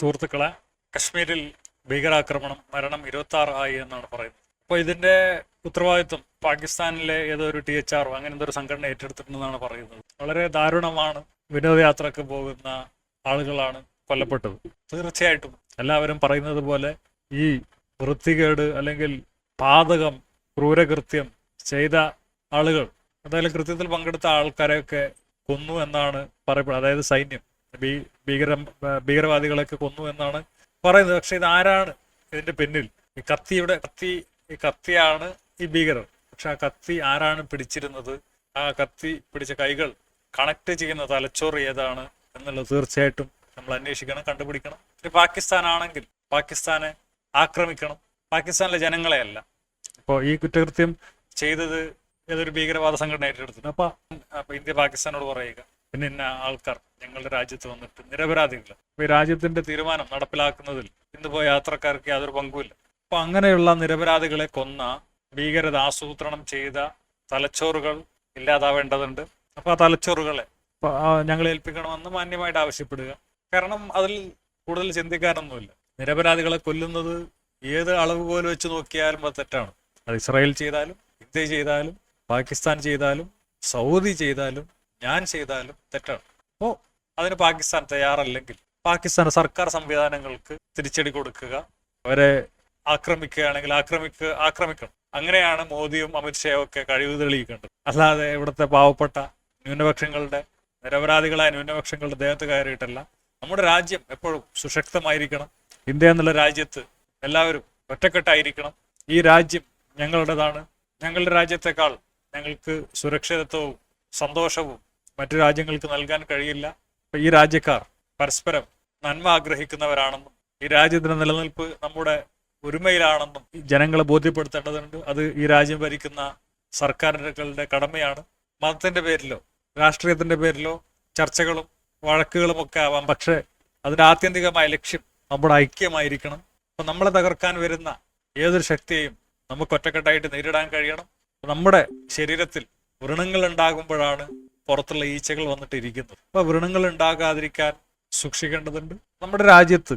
സുഹൃത്തുക്കളെ, കശ്മീരിൽ ഭീകരാക്രമണം, മരണം 26 ആയി എന്നാണ് പറയുന്നത്. അപ്പോൾ ഇതിന്റെ ഉത്തരവാദിത്വം പാകിസ്ഥാനിലെ ഏതോ ഒരു THR അങ്ങനെ എന്തൊരു സംഘടന ഏറ്റെടുത്തിട്ടുണ്ടെന്നാണ് പറയുന്നത്. വളരെ ദാരുണമാണ്. വിനോദയാത്രക്ക് പോകുന്ന ആളുകളാണ് കൊല്ലപ്പെട്ടത്. തീർച്ചയായിട്ടും എല്ലാവരും പറയുന്നത് പോലെ ഈ വൃത്തികേട് അല്ലെങ്കിൽ പാതകം, ക്രൂരകൃത്യം ചെയ്ത ആളുകൾ, അതായത് കൃത്യത്തിൽ പങ്കെടുത്ത ആൾക്കാരെയൊക്കെ കൊന്നു എന്നാണ് പറയപ്പെടുന്നത്. അതായത് സൈന്യം ഭീകരവാദികളൊക്കെ കൊന്നു എന്നാണ് പറയുന്നത്. പക്ഷെ ഇത് ആരാണ് ഇതിന്റെ പിന്നിൽ? ഈ കത്തിയാണ് ഈ ഭീകരർ. പക്ഷെ ആ കത്തി ആരാണ് പിടിച്ചിരുന്നത്? ആ കത്തി പിടിച്ച കൈകൾ കണക്ട് ചെയ്യുന്ന തലച്ചോറ് ഏതാണ് എന്നുള്ളത് തീർച്ചയായിട്ടും നമ്മൾ അന്വേഷിക്കണം, കണ്ടുപിടിക്കണം. പാകിസ്ഥാൻ ആണെങ്കിൽ പാകിസ്ഥാനെ ആക്രമിക്കണം, പാകിസ്ഥാനിലെ ജനങ്ങളെയല്ല. ഇപ്പോൾ ഈ കുറ്റകൃത്യം ചെയ്തത് ഏതൊരു ഭീകരവാദ സംഘടന ഏറ്റെടുത്തിട്ടുണ്ട്. അപ്പൊ ഇന്ത്യ പാകിസ്ഥാനോട് പറയുക, പിന്നെ ഇന്ന ആൾക്കാർ ഞങ്ങളുടെ രാജ്യത്ത് വന്നിട്ട് നിരപരാധികൾ. അപ്പൊ ഈ രാജ്യത്തിന്റെ തീരുമാനം നടപ്പിലാക്കുന്നതിൽ ഇന്ന് പോയ യാത്രക്കാർക്ക് യാതൊരു പങ്കുമില്ല. അപ്പൊ അങ്ങനെയുള്ള നിരപരാധികളെ കൊന്ന, ഭീകരത ആസൂത്രണം ചെയ്ത തലച്ചോറുകൾ ഇല്ലാതാവേണ്ടതുണ്ട്. അപ്പൊ ആ തലച്ചോറുകളെ ഞങ്ങൾ ഏൽപ്പിക്കണമെന്ന് മാന്യമായിട്ട് ആവശ്യപ്പെടുക. കാരണം അതിൽ കൂടുതൽ ചിന്തിക്കാനൊന്നുമില്ല. നിരപരാധികളെ കൊല്ലുന്നത് ഏത് അളവ് പോലെ വെച്ച് നോക്കിയാലും അത് തെറ്റാണ്. അത് ഇസ്രായേൽ ചെയ്താലും, ഇന്ത്യ ചെയ്താലും, പാകിസ്ഥാൻ ചെയ്താലും, സൗദി ചെയ്താലും, ഞാൻ ചെയ്താലും തെറ്റാണ്. അപ്പോൾ അതിന് പാകിസ്ഥാൻ തയ്യാറല്ലെങ്കിൽ പാകിസ്ഥാൻ സർക്കാർ സംവിധാനങ്ങൾക്ക് തിരിച്ചടി കൊടുക്കുക, അവരെ ആക്രമിക്കുകയാണെങ്കിൽ ആക്രമിക്കണം. അങ്ങനെയാണ് മോദിയും അമിത്ഷായും ഒക്കെ കഴിവ് തെളിയിക്കേണ്ടത്. അല്ലാതെ ഇവിടുത്തെ പാവപ്പെട്ട ന്യൂനപക്ഷങ്ങളുടെ, നിരപരാധികളായ ന്യൂനപക്ഷങ്ങളുടെ ദേഹത്ത് കയറിയിട്ടല്ല. നമ്മുടെ രാജ്യം എപ്പോഴും സുശക്തമായിരിക്കണം. ഇന്ത്യ എന്നുള്ള രാജ്യത്ത് എല്ലാവരും ഒറ്റക്കെട്ടായിരിക്കണം. ഈ രാജ്യം ഞങ്ങളുടേതാണ്. ഞങ്ങളുടെ രാജ്യത്തെക്കാൾ ഞങ്ങൾക്ക് സുരക്ഷിതത്വവും സന്തോഷവും മറ്റു രാജ്യങ്ങൾക്ക് നൽകാൻ കഴിയില്ല. ഈ രാജ്യക്കാർ പരസ്പരം നന്മ ആഗ്രഹിക്കുന്നവരാണെന്നും ഈ രാജ്യത്തിന്റെ നിലനിൽപ്പ് നമ്മുടെ ഒരുമയിലാണെന്നും ജനങ്ങളെ ബോധ്യപ്പെടുത്തേണ്ടതുണ്ട്. അത് ഈ രാജ്യം ഭരിക്കുന്ന സർക്കാരുകളുടെ കടമയാണ്. മതത്തിന്റെ പേരിലോ രാഷ്ട്രീയത്തിന്റെ പേരിലോ ചർച്ചകളും വഴക്കുകളും ഒക്കെ ആവാം. പക്ഷേ അതിന്റെ ആത്യന്തികമായ ലക്ഷ്യം നമ്മുടെ ഐക്യമായിരിക്കണം. അപ്പൊ നമ്മളെ തകർക്കാൻ വരുന്ന ഏതൊരു ശക്തിയെയും നമുക്ക് ഒറ്റക്കെട്ടായിട്ട് നേരിടാൻ കഴിയണം. നമ്മുടെ ശരീരത്തിൽ വ്രണങ്ങൾ ഉണ്ടാകുമ്പോഴാണ് പുറത്തുള്ള ഈച്ചകൾ വന്നിട്ട് ഇരിക്കുന്നത്. അപ്പൊ വ്രണങ്ങൾ ഉണ്ടാകാതിരിക്കാൻ സൂക്ഷിക്കേണ്ടതുണ്ട്. നമ്മുടെ രാജ്യത്ത്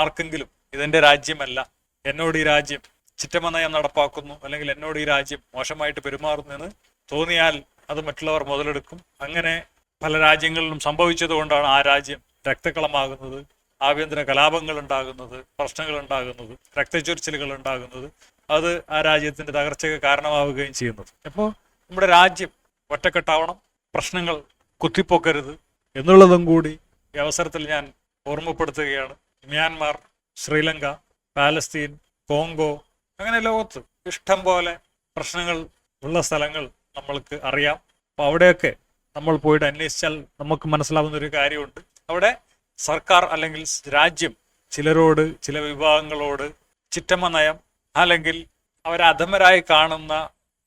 ആർക്കെങ്കിലും ഇതെന്റെ രാജ്യമല്ല, എന്നോട് ഈ രാജ്യം ചിറ്റമ്മ നയം നടപ്പാക്കുന്നു, അല്ലെങ്കിൽ എന്നോട് ഈ രാജ്യം മോശമായിട്ട് പെരുമാറുന്നെന്ന് തോന്നിയാൽ അത് മറ്റുള്ളവർ മുതലെടുക്കും. അങ്ങനെ പല രാജ്യങ്ങളിലും സംഭവിച്ചത് കൊണ്ടാണ് ആ രാജ്യം രക്തക്കളമാകുന്നത്, ആഭ്യന്തര കലാപങ്ങൾ ഉണ്ടാകുന്നത്, പ്രശ്നങ്ങൾ ഉണ്ടാകുന്നത്, രക്തച്ചൊരിച്ചിലുകൾ ഉണ്ടാകുന്നത്. അത് ആ രാജ്യത്തിന്റെ തകർച്ചയ്ക്ക് കാരണമാവുകയും ചെയ്യുന്നത്. അപ്പോൾ നമ്മുടെ രാജ്യം ഒറ്റക്കെട്ടാവണം, പ്രശ്നങ്ങൾ കുത്തിപ്പൊക്കരുത് എന്നുള്ളതും കൂടി ഈ അവസരത്തിൽ ഞാൻ ഓർമ്മപ്പെടുത്തുകയാണ്. മ്യാൻമാർ, ശ്രീലങ്ക, പാലസ്തീൻ, കോങ്കോ, അങ്ങനെ ലോകത്ത് ഇഷ്ടം പോലെ പ്രശ്നങ്ങൾ ഉള്ള സ്ഥലങ്ങൾ നമ്മൾക്ക് അറിയാം. അപ്പൊ അവിടെയൊക്കെ നമ്മൾ പോയിട്ട് അന്വേഷിച്ചാൽ നമുക്ക് മനസ്സിലാവുന്ന ഒരു കാര്യമുണ്ട്. അവിടെ സർക്കാർ അല്ലെങ്കിൽ രാജ്യം ചിലരോട്, ചില വിഭാഗങ്ങളോട് ചിറ്റമ്മ നയം അല്ലെങ്കിൽ അവരെ അധമരായി കാണുന്ന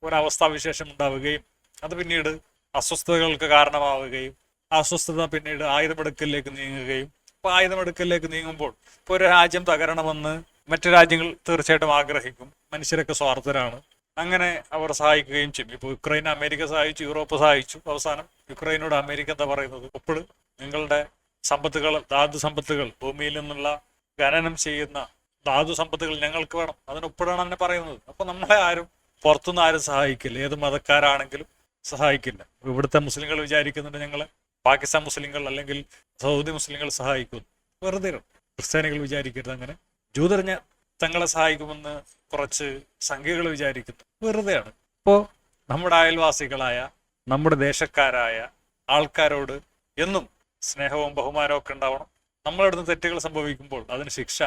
ഒരവസ്ഥാവിശേഷം ഉണ്ടാവുകയും അത് പിന്നീട് അസ്വസ്ഥതകൾക്ക് കാരണമാവുകയും അസ്വസ്ഥത പിന്നീട് ആയുധമെടുക്കലിലേക്ക് നീങ്ങുകയും, അപ്പൊ ആയുധമെടുക്കലിലേക്ക് നീങ്ങുമ്പോൾ ഇപ്പൊ ഒരു രാജ്യം തകരണമെന്ന് മറ്റു രാജ്യങ്ങൾ തീർച്ചയായിട്ടും ആഗ്രഹിക്കും. മനുഷ്യരൊക്കെ സ്വാർത്ഥരാണ്. അങ്ങനെ അവർ സഹായിക്കുകയും ചെയ്യും. ഇപ്പോൾ യുക്രൈനെ അമേരിക്ക സഹായിച്ചു, യൂറോപ്പ് സഹായിച്ചു. അവസാനം യുക്രൈനോട് അമേരിക്ക എന്താ പറയുന്നത്? ഇപ്പോൾ നിങ്ങളുടെ സമ്പത്തുകൾ, ധാതു സമ്പത്തുകൾ, ഭൂമിയിൽ നിന്നുള്ള ഖനനം ചെയ്യുന്ന ധാതു സമ്പത്തുകൾ ഞങ്ങൾക്ക് വേണം, അതിനൊപ്പിടാണ് തന്നെ പറയുന്നത്. അപ്പൊ നമ്മളെ ആരും പുറത്തുനിന്ന് ആരും സഹായിക്കില്ല, ഏത് മതക്കാരാണെങ്കിലും സഹായിക്കില്ല. ഇവിടുത്തെ മുസ്ലിങ്ങൾ വിചാരിക്കുന്നുണ്ട് ഞങ്ങളെ പാകിസ്ഥാൻ മുസ്ലിങ്ങൾ അല്ലെങ്കിൽ സൗദി മുസ്ലിങ്ങൾ സഹായിക്കുന്നു. വെറുതെ ക്രിസ്ത്യാനികൾ വിചാരിക്കരുത് അങ്ങനെ. ജൂതർ തങ്ങളെ സഹായിക്കുമെന്ന് കുറച്ച് സംഖ്യകൾ വിചാരിക്കുന്നു. വെറുതെയാണ്. ഇപ്പോ നമ്മുടെ അയൽവാസികളായ, നമ്മുടെ ദേശക്കാരായ ആൾക്കാരോട് എന്നും സ്നേഹവും ബഹുമാനവും ഒക്കെ ഉണ്ടാവണം. നമ്മളടുത്ത് തെറ്റുകൾ സംഭവിക്കുമ്പോൾ അതിന് ശിക്ഷ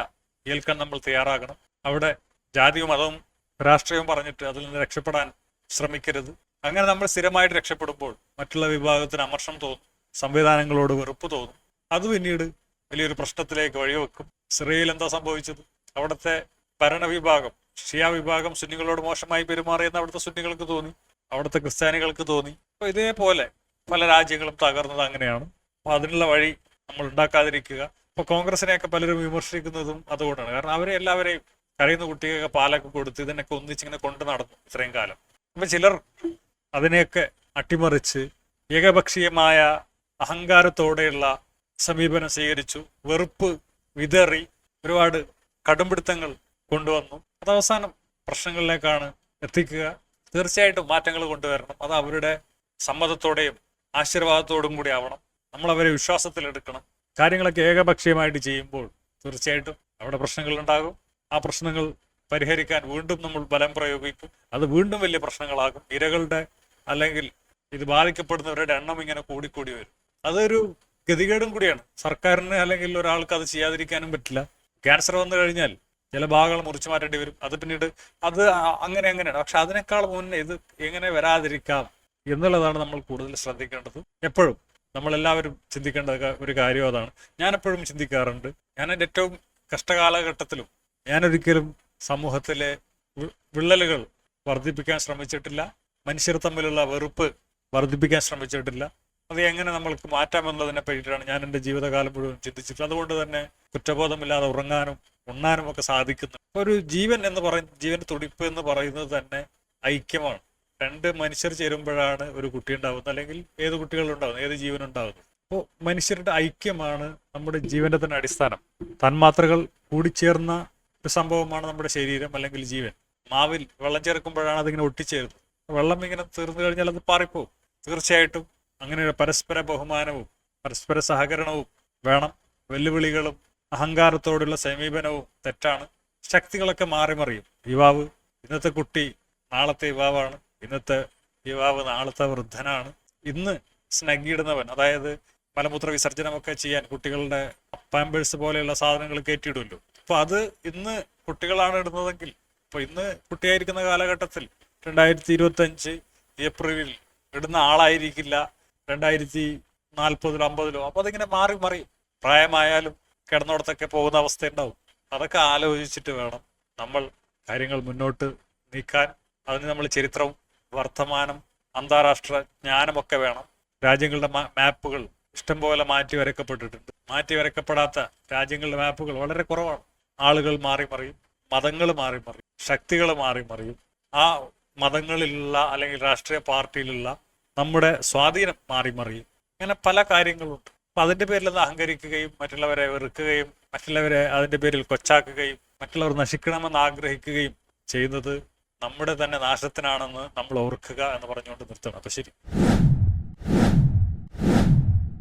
ഏൽക്കാൻ നമ്മൾ തയ്യാറാകണം. അവിടെ ജാതിയും മതവും രാഷ്ട്രീയവും പറഞ്ഞിട്ട് അതിൽ നിന്ന് രക്ഷപ്പെടാൻ ശ്രമിക്കരുത്. അങ്ങനെ നമ്മൾ സ്ഥിരമായിട്ട് രക്ഷപ്പെടുമ്പോൾ മറ്റുള്ള വിഭാഗത്തിന് അമർഷം തോന്നും, സംവിധാനങ്ങളോട് വെറുപ്പ് തോന്നും. അത് പിന്നീട് വലിയൊരു പ്രശ്നത്തിലേക്ക് വഴിവെക്കും. സിറിയയിൽ എന്താ സംഭവിച്ചത്? അവിടുത്തെ ഭരണവിഭാഗം, ഷിയ വിഭാഗം സുന്നികളോട് മോശമായി പെരുമാറിയെന്ന് അവിടുത്തെ സുന്നികൾക്ക് തോന്നി, അവിടുത്തെ ക്രിസ്ത്യാനികൾക്ക് തോന്നി. അപ്പൊ ഇതേപോലെ പല രാജ്യങ്ങളും തകർന്നത് അങ്ങനെയാണ്. അപ്പൊ അതിനുള്ള വഴി നമ്മൾ ഉണ്ടാക്കാതിരിക്കുക. ഇപ്പൊ കോൺഗ്രസിനെയൊക്കെ പലരും വിമർശിക്കുന്നതും അതുകൊണ്ടാണ്. കാരണം അവരെ എല്ലാവരെയും കരയുന്ന കുട്ടികൾക്ക് പാലൊക്കെ കൊടുത്ത് ഇതിനൊക്കെ ഒന്നിച്ചിങ്ങനെ കൊണ്ടു നടന്നു ഇത്രയും കാലം. അപ്പൊ ചിലർ അതിനെയൊക്കെ അട്ടിമറിച്ച് ഏകപക്ഷീയമായ അഹങ്കാരത്തോടെയുള്ള സമീപനം സ്വീകരിച്ചു. വെറുപ്പ് വിതറി ഒരുപാട് കടുംപിടുത്തങ്ങൾ കൊണ്ടുവന്നു. അത് അവസാനം പ്രശ്നങ്ങളിലേക്കാണ് എത്തിക്കുക. തീർച്ചയായിട്ടും മാറ്റങ്ങൾ കൊണ്ടുവരണം. അത് അവരുടെ സമ്മതത്തോടെയും ആശീർവാദത്തോടും കൂടി ആവണം. നമ്മൾ അവരെ വിശ്വാസത്തിലെടുക്കണം. കാര്യങ്ങളൊക്കെ ഏകപക്ഷീയമായിട്ട് ചെയ്യുമ്പോൾ തീർച്ചയായിട്ടും അവിടെ പ്രശ്നങ്ങൾ ഉണ്ടാകും. ആ പ്രശ്നങ്ങൾ പരിഹരിക്കാൻ വീണ്ടും നമ്മൾ ബലം പ്രയോഗിക്കും. അത് വീണ്ടും വലിയ പ്രശ്നങ്ങളാകും. ഇരകളുടെ അല്ലെങ്കിൽ ഇത് ബാധിക്കപ്പെടുന്നവരുടെ എണ്ണം ഇങ്ങനെ കൂടിക്കൂടി വരും. അതൊരു ഗതികേടും കൂടിയാണ്. സർക്കാരിന് അല്ലെങ്കിൽ ഒരാൾക്ക് അത് ചെയ്യാതിരിക്കാനും പറ്റില്ല. ക്യാൻസർ വന്നു കഴിഞ്ഞാൽ ചില ഭാഗങ്ങൾ മുറിച്ചു മാറ്റേണ്ടി വരും. അത് പിന്നീട് അത് അങ്ങനെയാണ്. പക്ഷെ അതിനേക്കാൾ മുന്നേ ഇത് എങ്ങനെ വരാതിരിക്കാം എന്നുള്ളതാണ് നമ്മൾ കൂടുതൽ ശ്രദ്ധിക്കേണ്ടത്. എപ്പോഴും നമ്മളെല്ലാവരും ചിന്തിക്കേണ്ട ഒരു കാര്യം അതാണ്. ഞാനെപ്പോഴും ചിന്തിക്കാറുണ്ട്. ഞാൻ എൻ്റെ ഏറ്റവും കഷ്ടകാലഘട്ടത്തിലും ഞാനൊരിക്കലും സമൂഹത്തിലെ വിള്ളലുകൾ വർദ്ധിപ്പിക്കാൻ ശ്രമിച്ചിട്ടില്ല. മനുഷ്യർ തമ്മിലുള്ള വെറുപ്പ് വർദ്ധിപ്പിക്കാൻ ശ്രമിച്ചിട്ടില്ല. അത് എങ്ങനെ നമ്മൾക്ക് മാറ്റാമെന്നതിനെ പറ്റിയിട്ടാണ് ഞാൻ എൻ്റെ ജീവിതകാലം മുഴുവൻ ചിന്തിച്ചിട്ടുള്ളത്. അതുകൊണ്ട് തന്നെ കുറ്റബോധമില്ലാതെ ഉറങ്ങാനും ഉണ്ണാനും ഒക്കെ സാധിക്കുന്നു. ഒരു ജീവൻ ജീവന്റെ തുടിപ്പ് എന്ന് പറയുന്നത് തന്നെ ഐക്യമാണ്. രണ്ട് മനുഷ്യർ ചേരുമ്പോഴാണ് ഒരു കുട്ടി ഉണ്ടാവുന്നത്, അല്ലെങ്കിൽ ഏത് കുട്ടികളുണ്ടാവുന്നത്, ഏത് ജീവനുണ്ടാവുന്നത്. അപ്പോൾ മനുഷ്യരുടെ ഐക്യമാണ് നമ്മുടെ ജീവന്റെ തന്നെ അടിസ്ഥാനം. തന്മാത്രകൾ കൂടിച്ചേർന്ന ഒരു സംഭവമാണ് നമ്മുടെ ശരീരം അല്ലെങ്കിൽ ജീവൻ. മാവിൽ വെള്ളം ചേർക്കുമ്പോഴാണ് അതിങ്ങനെ ഒട്ടിച്ചേരുന്നത്. വെള്ളം ഇങ്ങനെ തീർന്നു കഴിഞ്ഞാൽ അത് പാറിപ്പോവും. തീർച്ചയായിട്ടും അങ്ങനെ പരസ്പര ബഹുമാനവും പരസ്പര സഹകരണവും വേണം. വെല്ലുവിളികളും അഹങ്കാരത്തോടുള്ള സമീപനവും തെറ്റാണ്. ശക്തികളൊക്കെ മാറി മറിയും. യുവാവ്, ഇന്നത്തെ കുട്ടി നാളത്തെ യുവാവാണ്. ഇന്നത്തെ യുവാവ് നാളത്തെ വൃദ്ധനാണ്. ഇന്ന് സ്നഗ്ഗിടുന്നവൻ, അതായത് മലമൂത്ര വിസർജനമൊക്കെ ചെയ്യാൻ കുട്ടികളുടെ പാമ്പേഴ്സ് പോലെയുള്ള സാധനങ്ങൾ കയറ്റിയിടുമല്ലോ. അപ്പൊ അത് ഇന്ന് കുട്ടികളാണ് ഇടുന്നതെങ്കിൽ, ഇപ്പൊ ഇന്ന് കുട്ടിയായിരിക്കുന്ന കാലഘട്ടത്തിൽ 2025 ഏപ്രിലിൽ ഇടുന്ന ആളായിരിക്കില്ല 2040-ലോ 50-ലോ. അപ്പൊ അതിങ്ങനെ മാറി മറിയും. പ്രായമായാലും കിടന്നിടത്തൊക്കെ പോകുന്ന അവസ്ഥ ഉണ്ടാവും. അതൊക്കെ ആലോചിച്ചിട്ട് വേണം നമ്മൾ കാര്യങ്ങൾ മുന്നോട്ട് നീക്കാൻ. അതിന് നമ്മൾ ചരിത്രവും വർത്തമാനം അന്താരാഷ്ട്ര ജ്ഞാനമൊക്കെ വേണം. രാജ്യങ്ങളുടെ മാപ്പുകൾ ഇഷ്ടംപോലെ മാറ്റി വരക്കപ്പെട്ടിട്ടുണ്ട്. മാറ്റി വരക്കപ്പെടാത്ത രാജ്യങ്ങളുടെ മാപ്പുകൾ വളരെ കുറവാണ്. ആളുകൾ മാറി മറിയും, മതങ്ങൾ മാറി മറിയും, ശക്തികൾ മാറി മറിയും. ആ മതങ്ങളിലുള്ള അല്ലെങ്കിൽ രാഷ്ട്രീയ പാർട്ടിയിലുള്ള നമ്മുടെ സ്വാധീനം മാറി മറിയും. ഇങ്ങനെ പല കാര്യങ്ങളുണ്ട്. അപ്പൊ അതിന്റെ പേരിൽ ഒന്ന് അഹങ്കരിക്കുകയും മറ്റുള്ളവരെ വെറുക്കുകയും മറ്റുള്ളവരെ അതിന്റെ പേരിൽ കൊച്ചാക്കുകയും മറ്റുള്ളവർ നശിക്കണമെന്ന് ആഗ്രഹിക്കുകയും ചെയ്യുന്നത് നമ്മുടെ തന്നെ നാശത്തിനാണെന്ന് നമ്മൾ ഓർക്കുക എന്ന് പറഞ്ഞുകൊണ്ട് നിർത്തണം. അപ്പൊ ശരി.